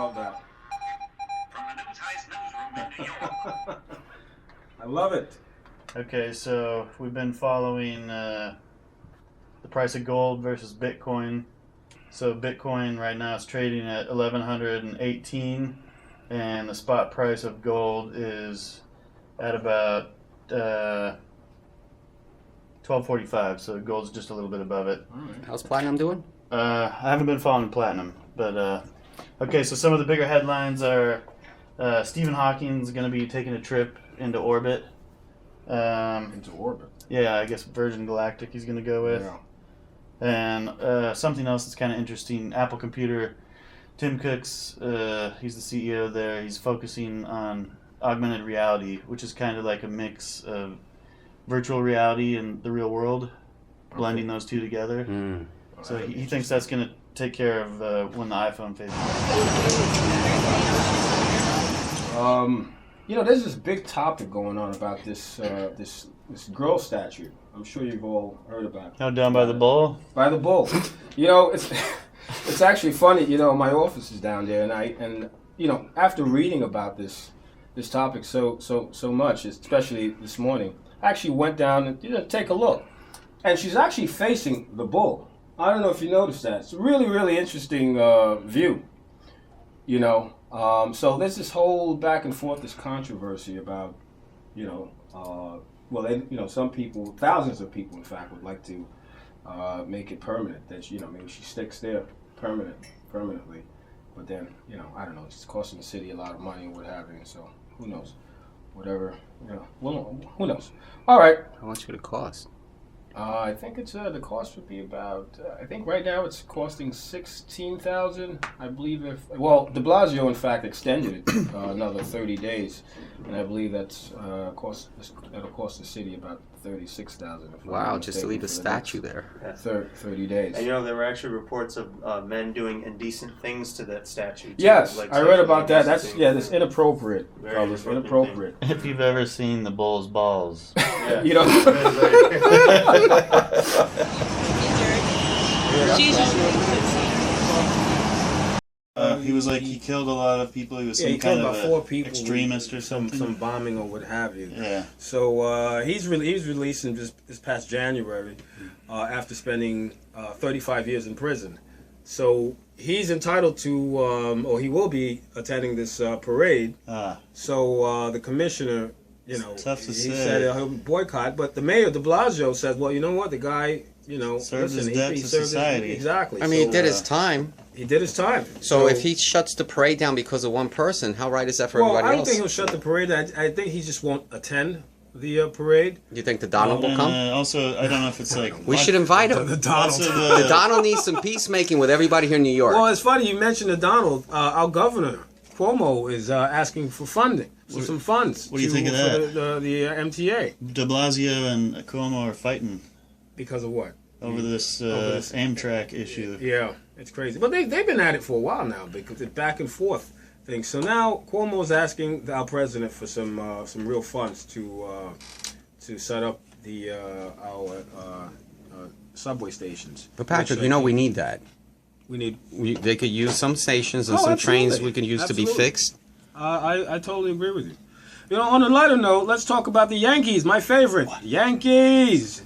love that. From the News Heist newsroom in New York. I love it. Okay, so we've been following the price of gold versus Bitcoin. So Bitcoin right now is trading at 1,118, and the spot price of gold is at about 1245. So gold's just a little bit above it. How's platinum doing? I haven't been following platinum, but okay. So some of the bigger headlines are Stephen Hawking's going to be taking a trip into orbit. Into orbit. Yeah, I guess Virgin Galactic he's going to go with. Yeah. And something else that's kind of interesting, Apple Computer, Tim Cook's, he's the CEO there, he's focusing on augmented reality, which is kind of like a mix of virtual reality and the real world, blending those two together. So he thinks that's going to take care of when the iPhone phases. You know, there's this big topic going on about this girl statue. I'm sure you've all heard about it. Oh, down by the bull? By the bull. You know, it's actually funny. You know, my office is down there, and you know, after reading about this topic so much, especially this morning, I actually went down and take a look, and she's actually facing the bull. I don't know if you noticed that. It's a really interesting view. You know, so there's this whole back and forth, this controversy about, you know. Well, you know, some people, thousands of people, in fact, would like to make it permanent. That you know, maybe she sticks there permanently. But then, you know, I don't know. It's costing the city a lot of money and what have you. So who knows? Whatever, you know. Well, who knows? All right. How much would it cost? I think it's the cost would be about. I think right now it's costing $16,000. I believe De Blasio in fact extended it another 30 days, and I believe that'll cost the city about $36,000. Wow, just to leave a statue there. 30 days. And you know, there were actually reports of men doing indecent things to that statue. Too. Yes, like I read about that. indecent That's things. inappropriate. Very Fellas, inappropriate inappropriate. If you've ever seen the bull's balls. Yeah. You know. He was like, he killed a lot of people. He was some he kind killed of about 4 people. extremist or something. Some bombing or what have you. Yeah. So he's released in this past January after spending 35 years in prison. So he's entitled to, or he will be attending this parade. So the commissioner, you know, tough to he say. said he'll boycott. But the mayor, De Blasio, said, well, you know what, the guy, you know, Served his listen, debt to society. Exactly. I mean, he did his time. He did his time. So if he shuts the parade down because of one person, how right is that for everybody I don't else? think he'll shut the parade. I think he just won't attend the parade. Do you think the Donald will come? Also, I don't know if it's like... We should invite him. The Donald. The Donald needs some peacemaking with everybody here in New York. Well, it's funny you mentioned the Donald. Our governor, Cuomo, is asking for funding, for some funds. What do you think of that? For the MTA. De Blasio and Cuomo are fighting Because of what? over this Amtrak issue. Yeah, it's crazy. But they've been at it for a while now because it's back and forth thing. So now Cuomo's asking our president for some real funds to set up our subway stations. But Patrick, you know we need that. We need. They could use some stations and Oh, some absolutely. trains we can use to be Absolutely. fixed. I totally agree with you. You know, on a lighter note, let's talk about the Yankees, my favorite. Yankees!